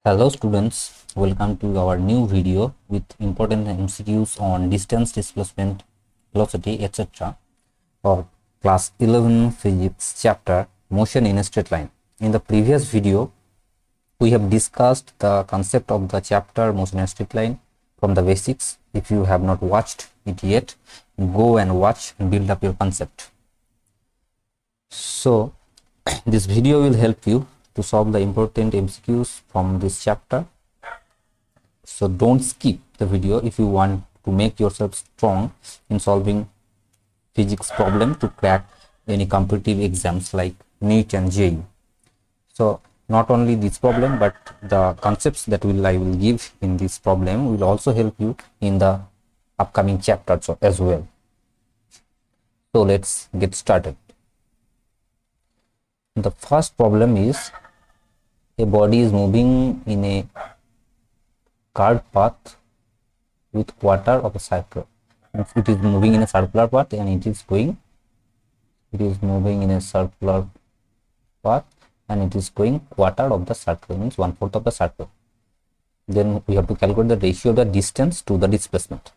Hello students, welcome to our new video with important MCQs on distance, displacement, velocity, etc. of class 11 physics chapter motion in a straight line. In the previous video, we have discussed the concept of the chapter motion in a straight line from the basics. If you have not watched it yet, go and watch and build up your concept. So this video will help you to solve the important MCQs from this chapter. So don't skip the video if you want to make yourself strong in solving physics problem to crack any competitive exams like NEET and JEE. So not only this problem, but the concepts that I will give in this problem will also help you in the upcoming chapters as well. So let's get started. The first problem is a body is moving in a curved path with quarter of a circle. If it is moving in a circular path and it is moving in a circular path and it is going quarter of the circle, means 1/4 of the circle. Then we have to calculate the ratio of the distance to the displacement.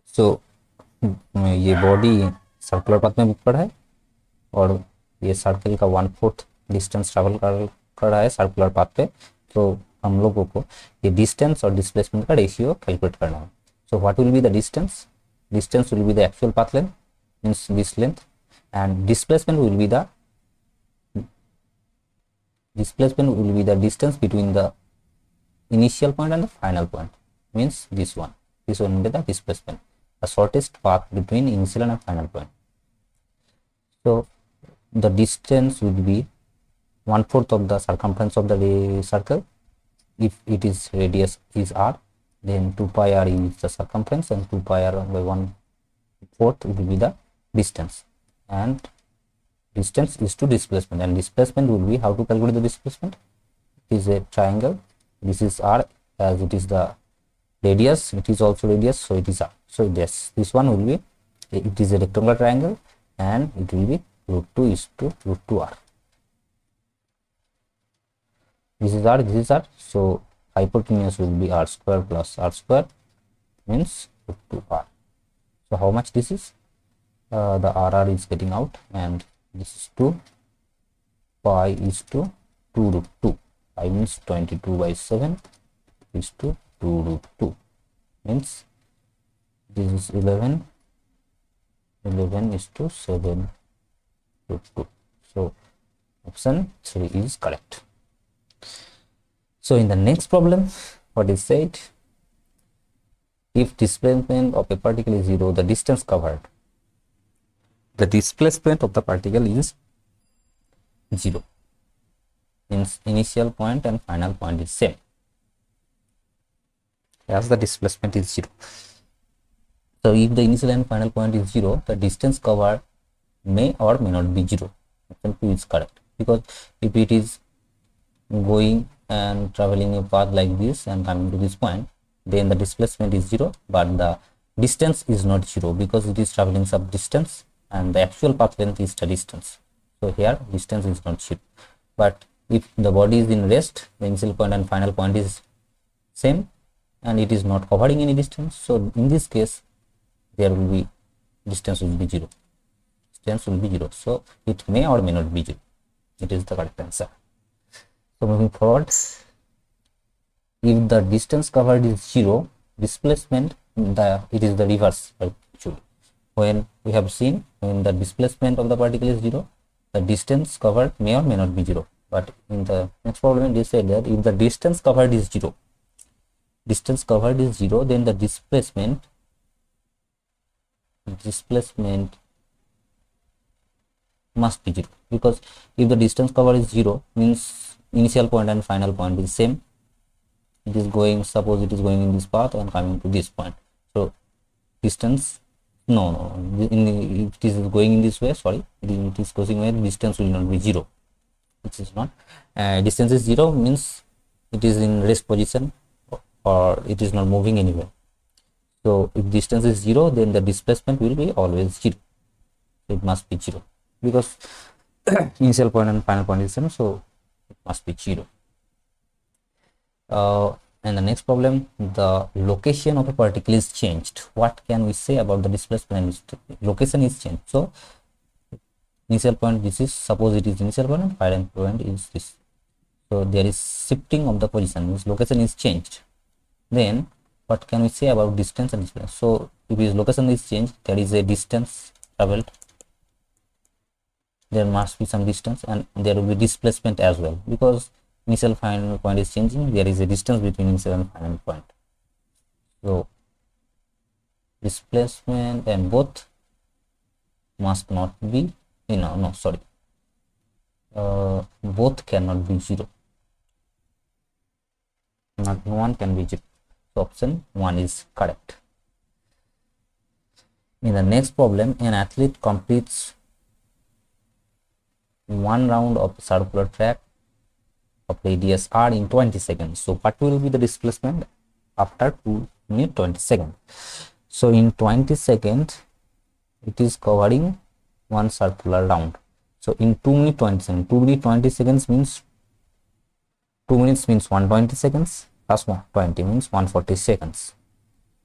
So ये body circular path में पड़ा है और ये circle का 1/4 distance travel कर रहा है सर्कुलर पाथ पे, तो हम लोगों को ये डिस्टेंस और डिस्प्लेसमेंट का रेशियो कैलकुलेट करना है. So what will be the distance? Distance will be the actual path length, means this length, and displacement will be the distance between the initial point and the final point, means this one will be the displacement, the shortest path between initial and final point. So the distance will be 1/4 of the circumference of the circle. If it is radius is r, then 2 pi r is the circumference and 2 pi r by 1/4 will be the distance, and distance is to displacement, and displacement will be, how to calculate the displacement? It is a triangle. This is r, as it is the radius, it is also radius, so it is r. So this one will be, it is a rectangular triangle and it will be √2 is to √2r. This is r, this is r, so hypotenuse will be r square plus r square, means √2r. So how much this is? The rr is getting out, and this is 2 pi is to 2√2. Pi means 22/7 is to 2√2, means this is 11 is to 7√2. So option 3 is correct. So in the next problem, what is said? If displacement of a particle is 0, the distance covered, the displacement of the particle is 0, means initial point and final point is same, as the displacement is 0. So if the initial and final point is 0, the distance covered may or may not be 0. Option 2 is correct, because if it is going and traveling a path like this and coming to this point, then the displacement is 0, but the distance is not 0, because it is traveling some distance and the actual path length is the distance. So here distance is not 0. But if the body is in rest, the initial point and final point is same and it is not covering any distance, so in this case there will be, distance will be 0. Distance will be 0, so it may or may not be 0. It is the correct answer. So moving forward, if the distance covered is 0, displacement, it is the reverse actually. When we have seen, when the displacement of the particle is 0, the distance covered may or may not be 0. But in the next problem they said that if the distance covered is 0, then the displacement must be 0, because if the distance covered is 0, means initial point and final point is same. It is going, suppose it is going in this path and coming to this point, so distance, if it is going in this way, sorry, it is crossing way, distance will not be 0. It is not, distance is 0 means it is in rest position or it is not moving anywhere. So if distance is 0, then the displacement will be always 0. It must be 0, because initial point and final point is same, so it must be 0. And the next problem, the location of a particle is changed. What can we say about the displacement? Location is changed. So initial point, this is, suppose it is initial point and final point is this. So there is shifting of the position, means location is changed. Then what can we say about distance and displacement? So if his location is changed, there is a distance traveled, there must be some distance, and there will be displacement as well, because initial final point is changing, there is a distance between initial and final point. So displacement and both must not be, both cannot be zero, not one can be zero. So option 1 is correct. In the next problem, an athlete completes one round of circular track of radius r in 20 seconds. So what will be the displacement after 2 minutes 20 seconds? So in 20 seconds, it is covering one circular round. So in 2 minutes 20 seconds, 2 minutes 20 seconds means 2 minutes means 120 seconds plus 20 means 140 seconds.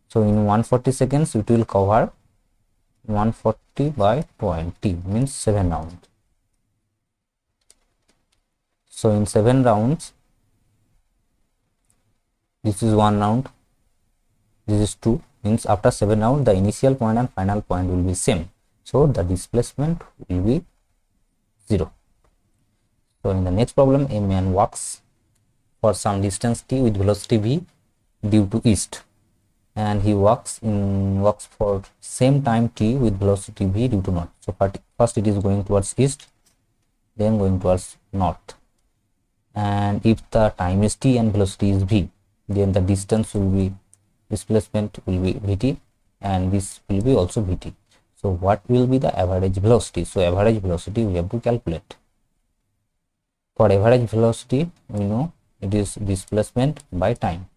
So in 140 seconds, it will cover 140 by 20 means 7 rounds. So in 7 rounds, this is 1 round, this is 2, means after 7 rounds, the initial point and final point will be same. So the displacement will be 0. So in the next problem, a man walks for some distance t with velocity v due to east, and he walks for same time t with velocity v due to north. So first it is going towards east, then going towards north, and if the time is t and velocity is v, then the distance will be, displacement will be vt, and this will be also vt. So what will be the average velocity? So average velocity we have to calculate. For average velocity, we know it is displacement by time.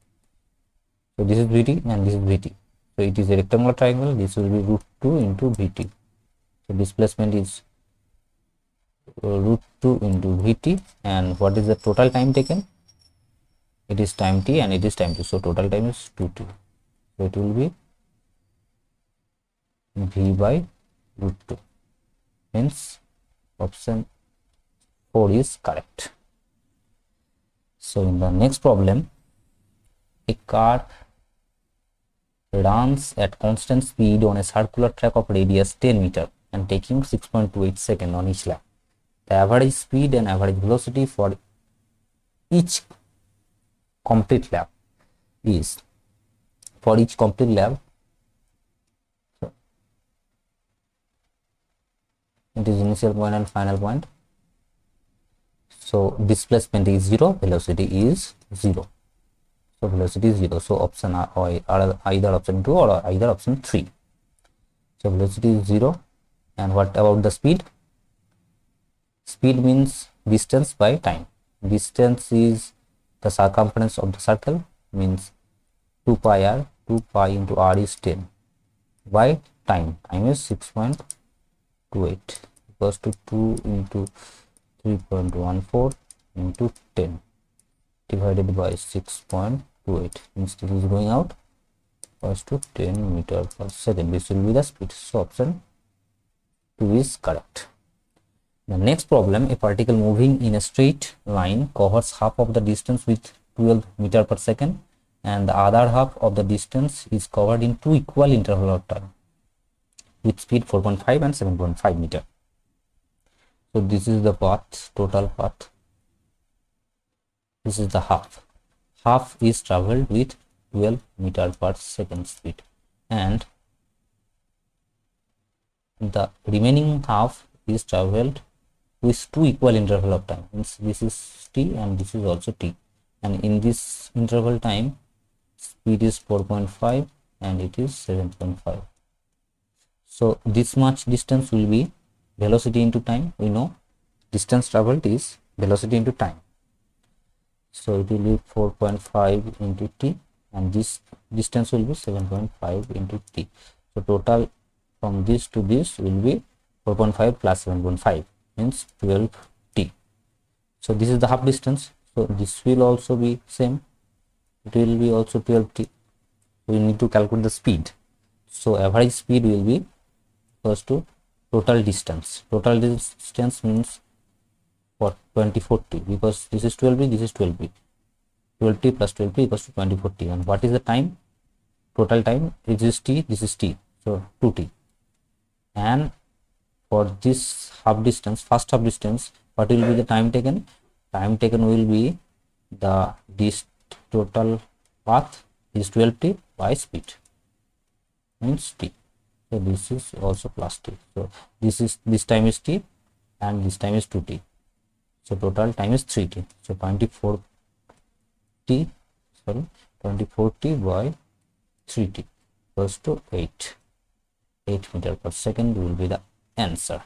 So this is vt and this is vt. So it is a rectangular triangle, this will be root 2 into vt. So displacement is root 2 into vt, and what is the total time taken? It is time t and it is time t. So total time is 2t. So it will be v by root 2, hence option 4 is correct. So in the next problem, a car runs at constant speed on a circular track of radius 10 meter and taking 6.28 seconds on each lap. The average speed and average velocity for each complete lap is, for each complete lap, it is initial point and final point. So displacement is 0, velocity is 0. So velocity is 0. So option are either option 2 or either option 3. So velocity is 0. And what about the speed? Speed means distance by time. Distance is the circumference of the circle, means 2 pi r. 2 pi into r is 10 by time. Time is 6.28 equals to 2 into 3.14 into 10 divided by 6.28, means this is going out, equals to 10 meter per second. This will be the speed. So option 2 is correct. The next problem, a particle moving in a straight line covers half of the distance with 12 meter per second, and the other half of the distance is covered in 2 equal intervals of time with speed 4.5 and 7.5 meter. So this is the path, total path. This is the half. Half is traveled with 12 meter per second speed, and the remaining half is traveled with 2 equal interval of time. Means this is t and this is also t, and in this interval time, speed is 4.5 and it is 7.5. So this much distance will be velocity into time. We know distance traveled is velocity into time. So it will be 4.5 into t, and this distance will be 7.5 into t. So total from this to this will be 4.5 plus 7.5, means 12t. So this is the half distance. So this will also be same. it will be also 12t. We need to calculate the speed. So average speed will be equals to total distance. Total distance means for 2040, because this is 12b, this is 12b. 12t plus 12p equals to 2040. And what is the time? Total time, this is t, this is t, so 2t. And for this half distance, first half distance, what will be the time taken? Time taken will be this total path is 12t by speed, means t. So this is also plus t. So this time is t and this time is 2t. So total time is 3t. So 24t by 3t equals to 8 meter per second will be the answer.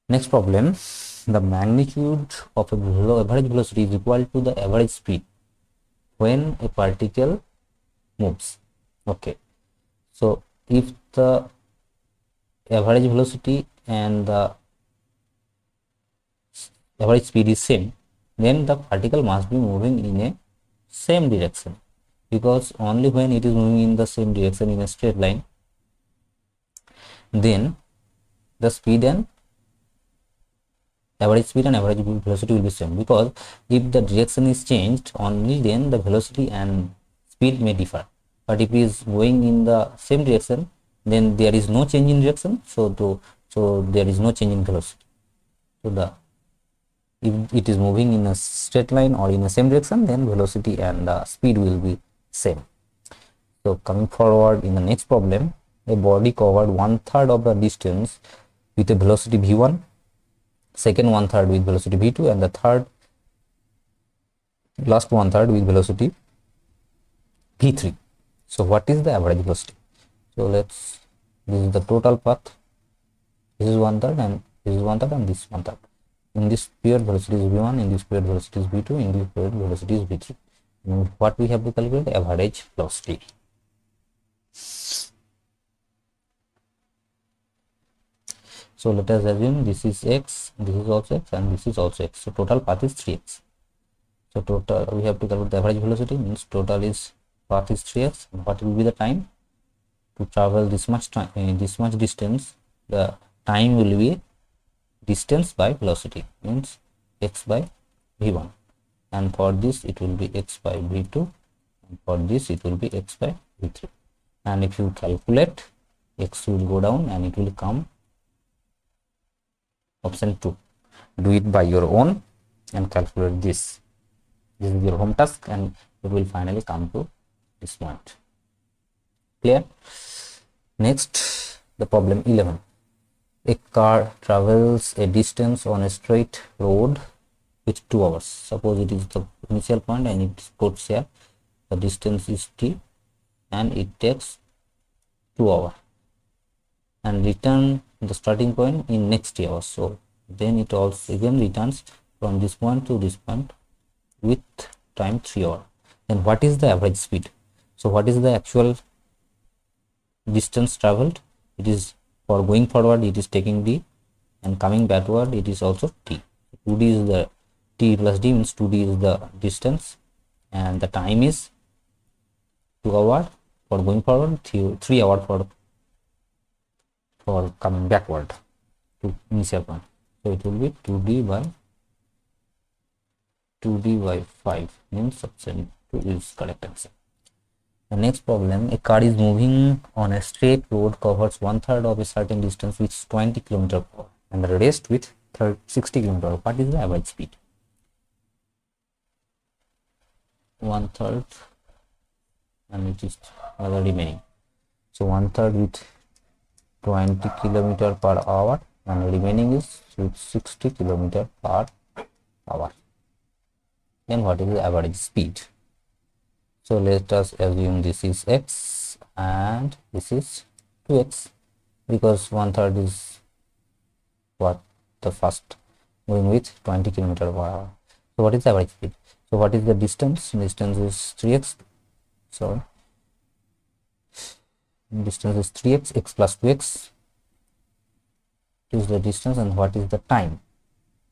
Next problem, the magnitude of a average velocity is equal to the average speed when a particle moves. Okay, so if the average velocity and the average speed is same, then the particle must be moving in a same direction, because only when it is moving in the same direction in a straight line, then the speed and average speed and average velocity will be same. Because if the direction is changed, only then the velocity and speed may differ. But if it is going in the same direction, then there is no change in direction, so there is no change in velocity. So if it is moving in a straight line or in the same direction, then velocity and speed will be same. So coming forward in the next problem, a body covered 1/3 of the distance with a velocity v1, second 1/3 with velocity v2, and the last 1/3 with velocity v3. So what is the average velocity? So this is the total path, this is 1/3 and this is 1/3 and this 1/3. In this period velocity is v1, in this period velocity is v2, in this period velocity is v3. And what we have to calculate? Average velocity. So let us assume this is x, this is also x, and this is also x. So total path is 3x. So total, we have to calculate the average velocity, means total is path is 3x. And what will be the time to travel this much time, this much distance? The time will be distance by velocity, means x by v1, and for this it will be x by v2, and for this it will be x by v3. And if you calculate, x will go down and it will come option 2. Do it by your own and calculate this. This is your home task, and you will finally come to this point. Clear? Next, the problem 11. A car travels a distance on a straight road with 2 hours. Suppose it is the initial point and it puts here, the distance is t and it takes 2 hours, and return the starting point in next hour. So then it also again returns from this point to this point with time 3 hours. Then what is the average speed? So what is the actual distance traveled? It is, for going forward it is taking d, and coming backward it is also t. 2d is the t plus d, means 2d is the distance, and the time is 2 hours for going forward, 3 hours for coming backward to initial point. So it will be 2d by 5, means option 2 is correct answer. The next problem, a car is moving on a straight road, covers 1/3 of a certain distance with 20 km/h and the rest with 60 km/h. What is the average speed? 1/3 and it is the remaining. So 1/3 with 20 km/h and the remaining is with 60 km/h. Then what is the average speed? So let us assume this is x and this is 2x, because 1/3 is what the first going with 20 km/h. So what is the average speed? So what is the distance? Distance is 3x. Sorry, distance is 3x, x plus 2x is the distance. And what is the time?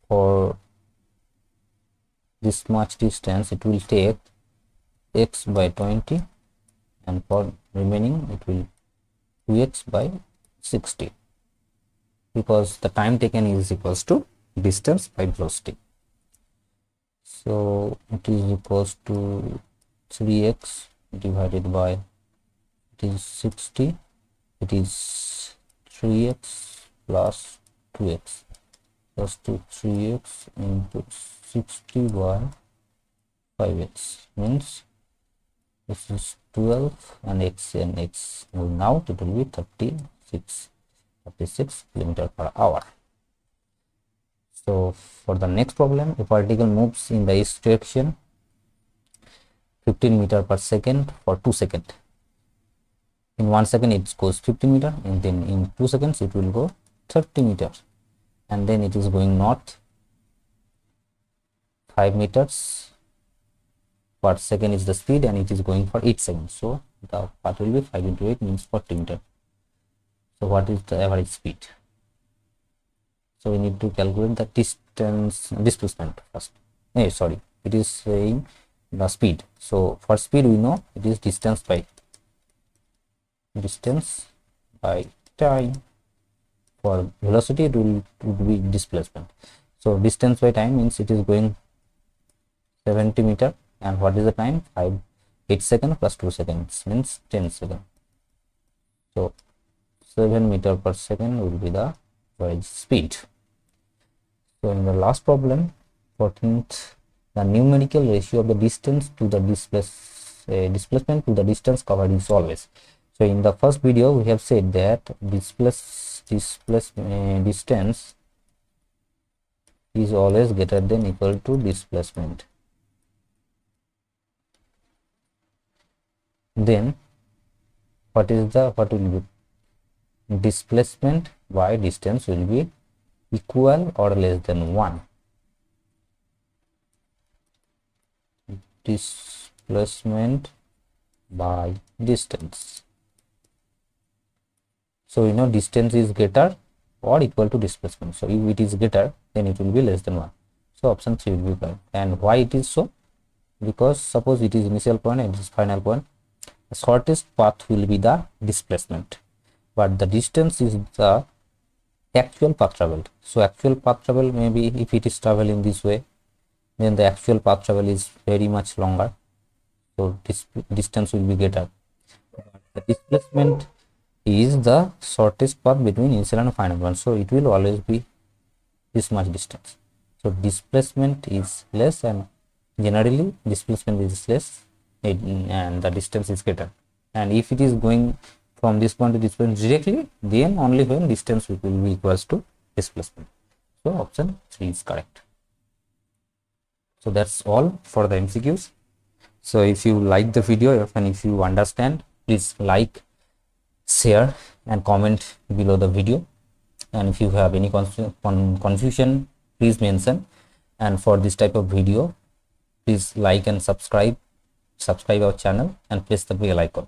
For this much distance it will take x by 20, and for remaining it will 2x by 60, because the time taken is equals to distance by velocity. So it is equals to 3x divided by, it is 60, it is 3x plus 2x plus 3x into 60 by 5x, means this is 12 and x now it will be 36 km per hour. So for the next problem, a particle moves in the s direction 15 meter per second for 2 seconds. In 1 second it goes 15 meter, and then in 2 seconds it will go 30 meters, and then it is going north 5 meters per second is the speed, and it is going for 8 seconds. So the path will be 5 into 8 means 40 meters. So what is the average speed? So we need to calculate the displacement first. Sorry, it is saying the speed. So for speed we know it is distance by time. For velocity it would be displacement. So distance by time means it is going 70 meter, and what is the time? 8 seconds plus 2 seconds means 10 seconds. So 7 meter per second will be the average speed. So in the last problem, 14th, the numerical ratio of the distance to the displacement to the distance covered is always. So in the first video we have said that distance is always greater than equal to displacement. Then what will be displacement by distance will be equal or less than 1. Displacement by distance. So you know distance is greater or equal to displacement. So if it is greater, then it will be less than 1. So option 3 will be correct. And why it is so? Because suppose it is initial point and it is final point, the shortest path will be the displacement, but the distance is the actual path traveled. So actual path travel, maybe if it is traveling this way, then the actual path travel is very much longer, so this distance will be greater. The displacement is the shortest path between initial and final one, so it will always be this much distance. So displacement is less, and generally displacement is less and the distance is greater. And if it is going from this point to this point directly, then only when distance will be equals to displacement. So option 3 is correct. So that's all for the MCQs. So if you like the video and if you understand, please like, share and comment below the video. And if you have any confusion, please mention. And for this type of video, please like and subscribe our channel and press the bell icon.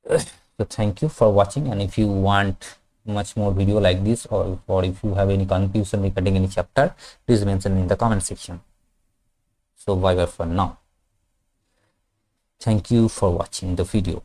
So thank you for watching, and if you want much more video like this, or if you have any confusion regarding any chapter, please mention in the comment section. So bye bye for now. Thank you for watching the video.